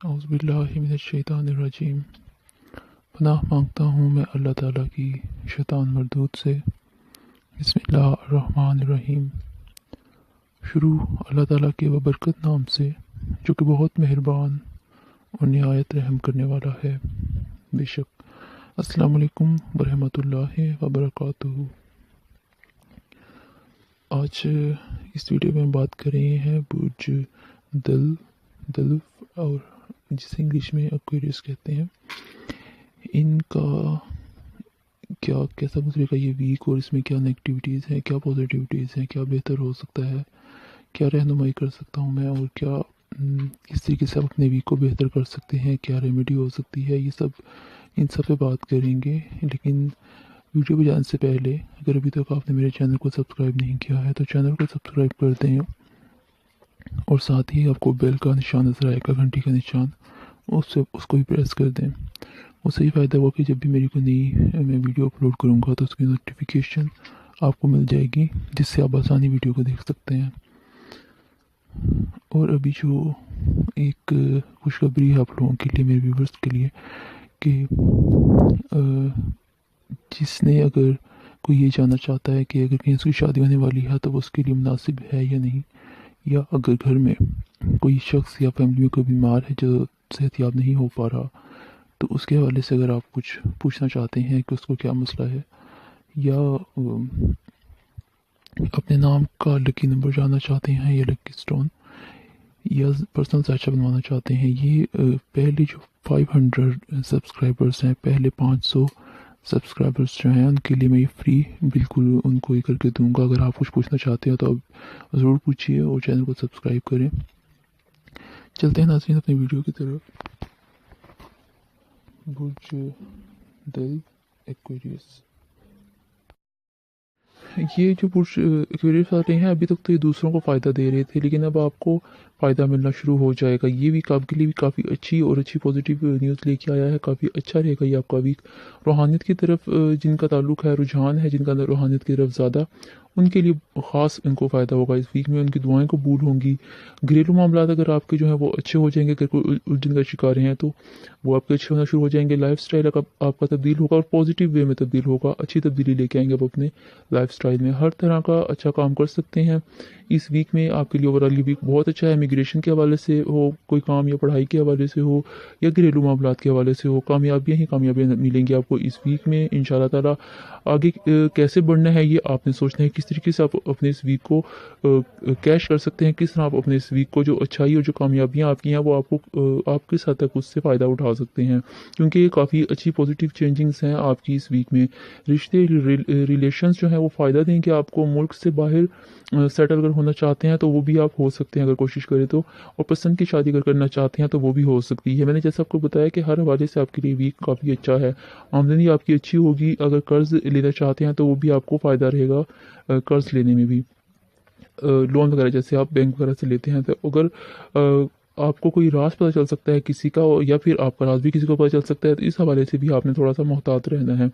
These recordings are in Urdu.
اعوذ باللہ من الشیطان الرجیم۔ پناہ مانگتا ہوں میں اللہ تعالیٰ کی شیطان مردود سے۔ بسم اللہ الرحمن الرحیم۔ شروع اللہ تعالیٰ کے ببرکت نام سے جو کہ بہت مہربان اور نہایت رحم کرنے والا ہے۔ بے شک۔ السلام علیکم ورحمۃ اللہ وبرکاتہ۔ آج اس ویڈیو میں بات کر رہے ہیں برج دلف اور جسے انگلش میں ایکویریس کہتے ہیں، ان کا کیسا گزرے گا یہ ویک، اور اس میں کیا نیگیٹیوٹیز ہیں، کیا پازیٹیوٹیز ہیں، کیا بہتر ہو سکتا ہے، کیا رہنمائی کر سکتا ہوں میں، اور کیا کس طریقے سے آپ اپنے ویک کو بہتر کر سکتے ہیں، کیا ریمیڈی ہو سکتی ہے، ان سب پہ بات کریں گے۔ لیکن ویڈیو پہ جانے سے پہلے اگر ابھی تک آپ نے میرے چینل کو سبسکرائب نہیں کیا ہے تو چینل کو سبسکرائب کر دیں، اور ساتھ ہی آپ کو بیل کا نشان نظر آئے گا، گھنٹی کا نشان، اس کو بھی پریس کر دیں۔ اس سے یہ فائدہ ہوا کہ جب بھی میری کوئی نئی میں ویڈیو اپلوڈ کروں گا تو اس کی نوٹیفیکیشن آپ کو مل جائے گی، جس سے آپ آسانی ویڈیو کو دیکھ سکتے ہیں۔ اور ابھی جو ایک خوشخبری ہے آپ لوگوں کے لیے، میرے ویورز کے لیے، کہ جس نے اگر کوئی یہ جاننا چاہتا ہے کہ اگر کہیں اس کی شادی ہونے والی ہے تو وہ اس کے لیے مناسب ہے یا نہیں، یا اگر گھر میں کوئی شخص یا فیملی میں کوئی بیمار ہے جو صحت یاب نہیں ہو پا رہا، تو اس کے حوالے سے اگر آپ کچھ پوچھنا چاہتے ہیں کہ اس کو کیا مسئلہ ہے، یا اپنے نام کا لکی نمبر جاننا چاہتے ہیں یا لکی سٹون، یا پرسنل سیچا بنوانا چاہتے ہیں، یہ پہلے جو 500 سبسکرائبرز ہیں، پہلے 500 سبسکرائبرز جو ہیں، ان کے لیے میں یہ فری بالکل ان کو یہ کر کے دوں گا۔ اگر آپ کچھ پوچھنا چاہتے ہیں تو آپ ضرور پوچھیے اور چینل کو سبسکرائب کریں۔ چلتے ہیں ناظرین اپنی ویڈیو کی طرف۔ برج دل ایکویریس، یہ جو برج ایکویریس والے ہیں ابھی تک تو یہ دوسروں کو فائدہ دے رہے تھے، لیکن اب آپ کو فائدہ ملنا شروع ہو جائے گا۔ یہ ویک آپ کے لیے بھی کافی اچھی پازیٹیو نیوز لے کے آیا ہے، کافی اچھا رہے گا یہ آپ کا ویک۔ روحانیت کی طرف جن کا تعلق ہے، رجحان ہے جن کا روحانیت کی طرف زیادہ، ان کے لیے خاص ان کو فائدہ ہوگا اس ویک میں، ان کی دعائیں قبول ہوں گی۔ گھریلو معاملات اگر آپ کے جو ہیں وہ اچھے ہو جائیں گے، اگر کوئی الجھن کا شکار ہیں تو وہ آپ کے اچھے ہونا شروع ہو جائیں گے۔ لائف سٹائل آپ کا تبدیل ہوگا، اور پازیٹیو وے میں تبدیل ہوگا، اچھی تبدیلی لے کے آئیں گے آپ اپنے لائف سٹائل میں، ہر طرح کا اچھا کام کر سکتے ہیں اس ویک میں۔ آپ کے لیے اوورآل یہ ویک بہت اچھا ہے، امیگریشن کے حوالے سے ہو کوئی کام، یا پڑھائی کے حوالے سے ہو، یا گھریلو معاملات کے حوالے سے ہو، کامیابیاں ملیں گی آپ کو اس ویک میں انشاءاللہ تعالیٰ۔ آگے کیسے بڑھنا ہے یہ آپ نے سوچنا ہے، کس طریقے سے آپ اپنے اس ویک کو کیش کر سکتے ہیں، کس طرح آپ اپنے اس ویک کو جو اچھائی اور جو کامیابیاں آپ کی ہیں وہ آپ کس حد تک اس سے فائدہ اٹھا سکتے ہیں، کیونکہ یہ کافی اچھی پازیٹیو چینجنگز ہیں آپ کی اس ویک میں۔ رشتے ریلیشنز جو ہیں وہ فائدہ دیں گے آپ کو۔ ملک سے باہر سیٹل اگر ہونا چاہتے ہیں تو وہ بھی آپ ہو سکتے ہیں اگر کوشش کریں تو، اور پسند کی شادی اگر کرنا چاہتے ہیں تو وہ بھی ہو سکتی ہے۔ میں نے جیسا آپ کو بتایا کہ ہر حوالے سے آپ کے لیے ویک کافی اچھا ہے، آمدنی آپ کی اچھی ہوگی۔ اگر قرض لینا چاہتے ہیں تو وہ بھی آپ کو فائدہ رہے گا، قرض لینے میں بھی، لون وغیرہ جیسے آپ بینک وغیرہ سے لیتے ہیں، تو اگر آپ کو کوئی راز پتہ چل سکتا ہے کسی کا، یا پھر آپ کا راز بھی کسی کو پتہ چل سکتا ہے، تو اس حوالے سے بھی آپ نے تھوڑا سا محتاط رہنا ہے۔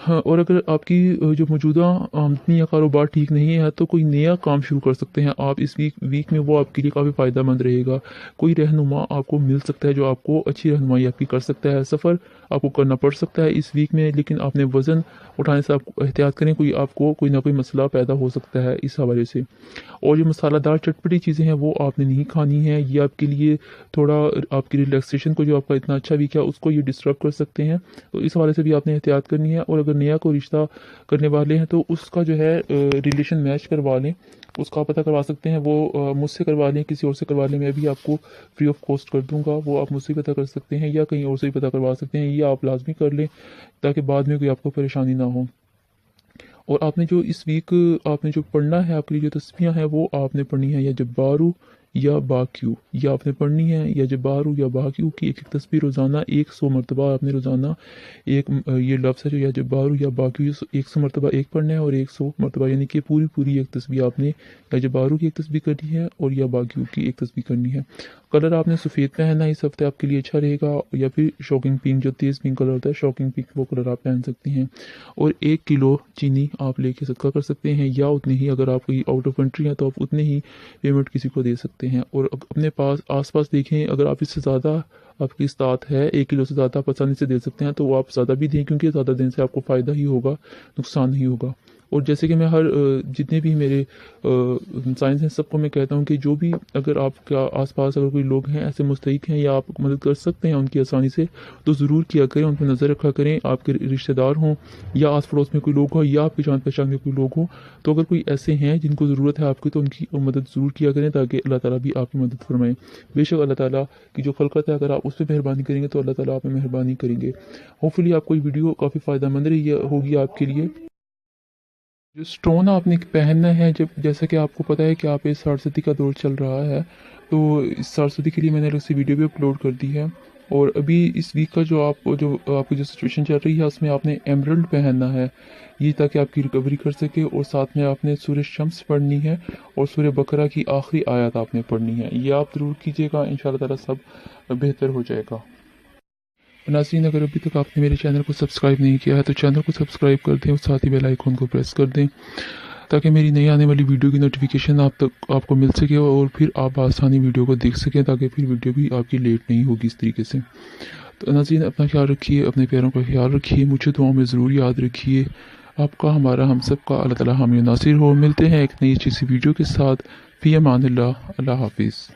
ہاں، اور اگر آپ کی جو موجودہ آمدنی یا کاروبار ٹھیک نہیں ہے تو کوئی نیا کام شروع کر سکتے ہیں آپ اس ویک میں، وہ آپ کے لیے کافی فائدہ مند رہے گا۔ کوئی رہنما آپ کو مل سکتا ہے جو آپ کو اچھی رہنمائی آپ کی کر سکتا ہے۔ سفر آپ کو کرنا پڑ سکتا ہے اس ویک میں، لیکن آپ نے وزن اٹھانے سے آپ احتیاط کریں، آپ کو کوئی نہ کوئی مسئلہ پیدا ہو سکتا ہے اس حوالے سے۔ اور جو مسالہ دار چٹپٹی چیزیں ہیں وہ آپ نے نہیں کھانی ہیں، یہ آپ کے لیے تھوڑا آپ کی ریلیکسیشن کو، جو آپ کا اتنا اچھا ویک ہے اس کو یہ ڈسٹرب کر سکتے ہیں، تو اس حوالے سے بھی آپ نے احتیاط کرنی ہے۔ اور اگر نیا کوئی رشتہ کرنے والے ہیں تو اس کا جو ہے ریلیشن میچ کروا لیں، اس کا پتہ کروا سکتے ہیں، وہ مجھ سے کروا لیں، کسی اور سے کروا لیں، میں بھی آپ کو فری آف کاسٹ کر دوں گا، وہ آپ مجھ سے پتہ کر سکتے ہیں یا کہیں اور سے بھی پتہ کروا سکتے ہیں، یہ آپ لازمی کر لیں تاکہ بعد میں کوئی آپ کو پریشانی نہ ہو۔ اور آپ نے جو اس ویک آپ نے جو پڑھنا ہے، آپ کے لیے جو تسبیحاں ہیں وہ آپ نے پڑھنی ہے، یا جبارو یا باکیو، یہ آپ نے پڑھنی ہے، یا جبارو یا باکیو کی ایک تسبیح روزانہ 100 مرتبہ آپ نے روزانہ ایک یہ لفظ ہے جو یا جبارو یا باکیو 100 مرتبہ ایک پڑھنا ہے، اور 100 مرتبہ یعنی کہ پوری ایک تسبیح آپ نے یا جبارو کی ایک تسبیح کرنی ہے اور یا باکیو کی ایک تسبیح کرنی ہے۔ کلر آپ نے سفید پہننا ہے اس ہفتے آپ کے لیے اچھا رہے گا، یا پھر شوکنگ پنک جو تیز پنک کلر ہوتا ہے، شوکنگ پنک وہ کلر آپ پہن سکتی ہیں۔ اور 1 کلو چینی آپ لے کے صدقہ کر سکتے ہیں، یا اتنی ہی اگر آپ کوئی آؤٹ آف کنٹری ہیں تو آپ اتنے ہی پیمنٹ کسی کو دے سکتے ہیں۔ اور اپنے پاس آس پاس دیکھیں، اگر آپ اس سے زیادہ آپ کی استطاعت ہے 1 کلو سے زیادہ آپ آسانی سے دے سکتے ہیں تو وہ آپ زیادہ بھی دیں، کیونکہ زیادہ دینے سے آپ کو فائدہ ہی ہوگا، نقصان نہیں ہوگا۔ اور جیسے کہ میں جتنے بھی میرے سائنس ہیں سب کو میں کہتا ہوں کہ جو بھی اگر آپ کا آس پاس اگر کوئی لوگ ہیں ایسے مستحق ہیں یا آپ مدد کر سکتے ہیں ان کی آسانی سے، تو ضرور کیا کریں، ان پہ نظر رکھا کریں۔ آپ کے رشتہ دار ہوں یا آس پڑوس میں کوئی لوگ ہوں یا آپ کی جان پہچان کے کوئی لوگ ہوں، تو اگر کوئی ایسے ہیں جن کو ضرورت ہے آپ کی تو ان کی مدد ضرور کیا کریں، تاکہ اللہ تعالیٰ بھی آپ کی مدد فرمائیں۔ بے شک اللہ تعالیٰ کی جو خلقت ہے اگر آپ اس پہ مہربانی کریں گے تو اللہ تعالیٰ آپ پہ مہربانی کریں گے۔ ہوپفلی آپ کو یہ ویڈیو کافی فائدہ مند رہی ہوگی آپ کے لیے۔ جو سٹون آپ نے پہننا ہے، جیسا کہ آپ کو پتہ ہے کہ آپ اس سرسوتی کا دور چل رہا ہے، تو اس سرسوتی کے لیے میں نے الگ سے ویڈیو بھی اپلوڈ کر دی ہے۔ اور ابھی اس ویک کا جو آپ کی جو سچویشن چل رہی ہے اس میں آپ نے ایمرلڈ پہننا ہے، یہ تاکہ آپ کی ریکوری کر سکے۔ اور ساتھ میں آپ نے سورہ شمس پڑھنی ہے اور سورہ بقرہ کی آخری آیات آپ نے پڑھنی ہے، یہ آپ ضرور کیجیے گا، انشاءاللہ تعالیٰ سب بہتر ہو جائے گا۔ ناظرین، اگر ابھی تک آپ نے میرے چینل کو سبسکرائب نہیں کیا ہے تو چینل کو سبسکرائب کر دیں اور ساتھ ہی بیل آئیکن کو پریس کر دیں، تاکہ میری نئی آنے والی ویڈیو کی نوٹیفیکیشن آپ کو مل سکے اور پھر آپ بآسانی ویڈیو کو دیکھ سکیں، تاکہ پھر ویڈیو بھی آپ کی لیٹ نہیں ہوگی اس طریقے سے۔ تو ناظرین، اپنا خیال رکھیے، اپنے پیاروں کا خیال رکھیے، مجھے دعاؤں میں ضرور یاد رکھیے۔ آپ کا، ہمارا، ہم سب کا اللہ تعالیٰ حامی و ناصر ہو۔ ملتے ہیں ایک نئی اچھی سی ویڈیو کے ساتھ۔ فی امان اللہ، اللہ حافظ۔